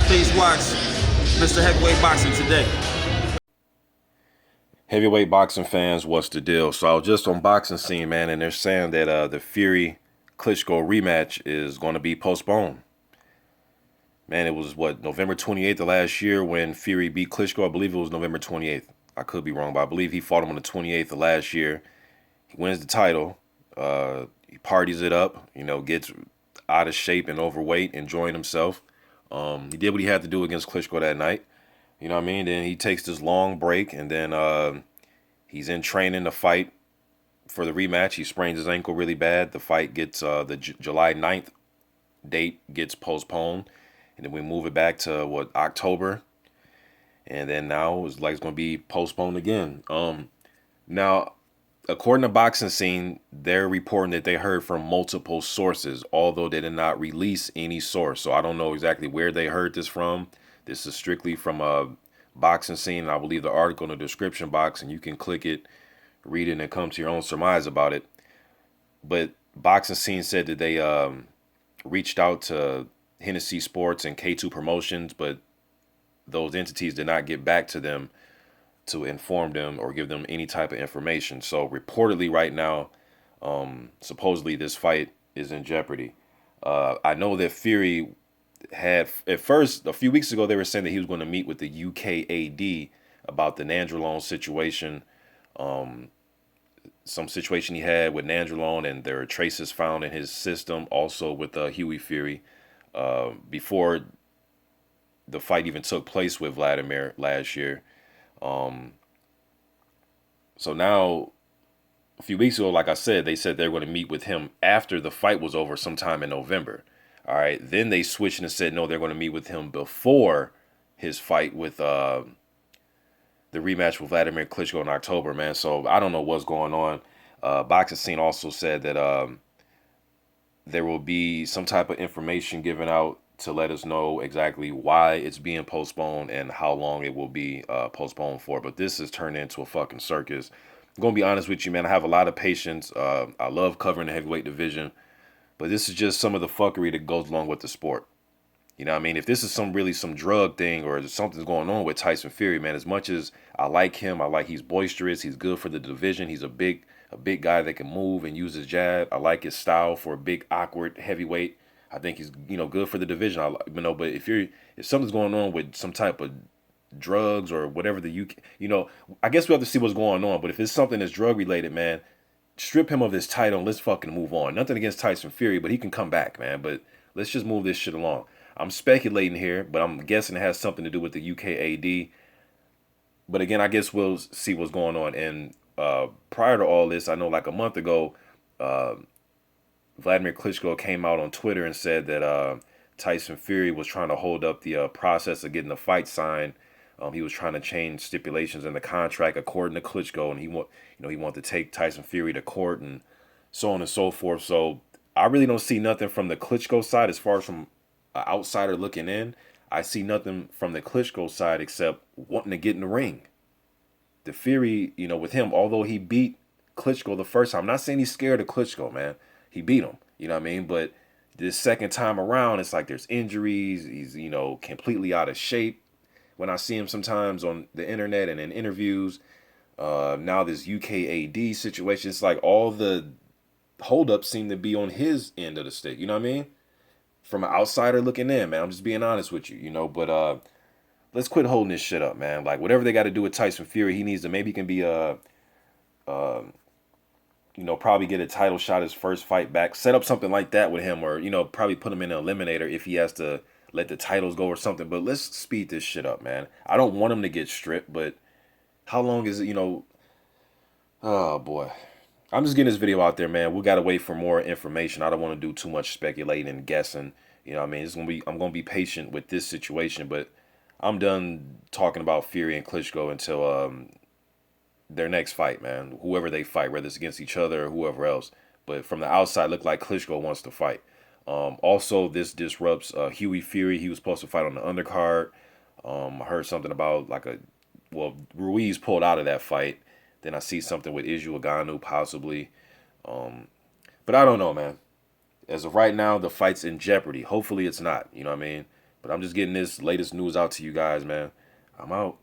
Please watch Mr. Heavyweight Boxing today. Heavyweight boxing fans, what's the deal? So I was just on Boxing Scene, man, and they're saying that the Fury Klitschko rematch is going to be postponed. Man, it was what, November 28th of last year when Fury beat Klitschko. I believe it was November 28th. I could be wrong, but I believe he fought him on the 28th of last year. He wins the title. He parties it up, gets out of shape and overweight, enjoying himself. He did what he had to do against Klitschko that night. You know what I mean? Then he takes this long break, and then he's in training to fight for the rematch. He sprains his ankle really bad. The fight gets, the July 9th date gets postponed. And then we move it back to, October. And then now it's like it's going to be postponed again. Now, according to Boxing Scene, they're reporting that they heard from multiple sources, although they did not release any source. So I don't know exactly where they heard this from. This is strictly from a Boxing Scene. I will leave the article in the description box, and you can click it, read it, and come to your own surmise about it. But Boxing Scene said that they reached out to Hennessy Sports and K2 Promotions, but those entities did not get back to them to inform them or give them any type of information. So reportedly right now, supposedly this fight is in jeopardy. I know that Fury had, at first, a few weeks ago, they were saying that he was going to meet with the UKAD about the Nandrolone situation. Some situation he had with Nandrolone, and there are traces found in his system, also with Huey Fury, before the fight even took place with Vladimir last year. So now, a few weeks ago, like I said, they said they were going to meet with him after the fight was over sometime in November. All right. Then they switched and said, no, they're going to meet with him before his fight with the rematch with Vladimir Klitschko in October, man. So I don't know what's going on. Boxing Scene also said that there will be some type of information given out to let us know exactly why it's being postponed and how long it will be postponed for. But this has turned into a fucking circus. I'm going to be honest with you, man. I have a lot of patience. I love covering the heavyweight division. But this is just some of the fuckery that goes along with the sport. You know what I mean? If this is some drug thing or something's going on with Tyson Fury, man, as much as I like him, he's boisterous, he's good for the division, he's a big guy that can move and use his jab. I like his style for a big, awkward heavyweight. I think he's, good for the division. But if something's going on with some type of drugs or whatever I guess we have to see what's going on. But if it's something that's drug related, man, strip him of his title and let's fucking move on. Nothing against Tyson Fury, but he can come back, man. But let's just move this shit along. I'm speculating here, but I'm guessing it has something to do with the UKAD. But again, I guess we'll see what's going on. And prior to all this, I know like a month ago, Vladimir Klitschko came out on Twitter and said that Tyson Fury was trying to hold up the process of getting the fight signed. He was trying to change stipulations in the contract according to Klitschko, and he wanted to take Tyson Fury to court and so on and so forth. So I really don't see nothing from the Klitschko side as far as from an outsider looking in. I see nothing from the Klitschko side except wanting to get in the ring. The Fury, with him, although he beat Klitschko the first time, I'm not saying he's scared of Klitschko, man. He beat him, you know what I mean? But this second time around, it's like there's injuries. He's, completely out of shape. When I see him sometimes on the internet and in interviews, now this UKAD situation, it's like all the holdups seem to be on his end of the stick. You know what I mean? From an outsider looking in, man. I'm just being honest with you, But let's quit holding this shit up, man. Like whatever they got to do with Tyson Fury, he needs to maybe he can be probably get a title shot his first fight back. Set up something like that with him, or probably put him in an eliminator if he has to let the titles go or something. But let's speed this shit up, man. I don't want him to get stripped, but how long is it, Oh, boy. I'm just getting this video out there, man. We got to wait for more information. I don't want to do too much speculating and guessing. You know what I mean? I'm going to be patient with this situation, but I'm done talking about Fury and Klitschko until their next fight, man. Whoever they fight, whether it's against each other or whoever else. But from the outside, look like Klitschko wants to fight. Also, this disrupts Huey Fury. He was supposed to fight on the undercard. I heard something about Ruiz pulled out of that fight. Then I see something with Iju Aganu possibly. But I don't know, man. As of right now, the fight's in jeopardy. Hopefully it's not. You know what I mean? But I'm just getting this latest news out to you guys, man. I'm out.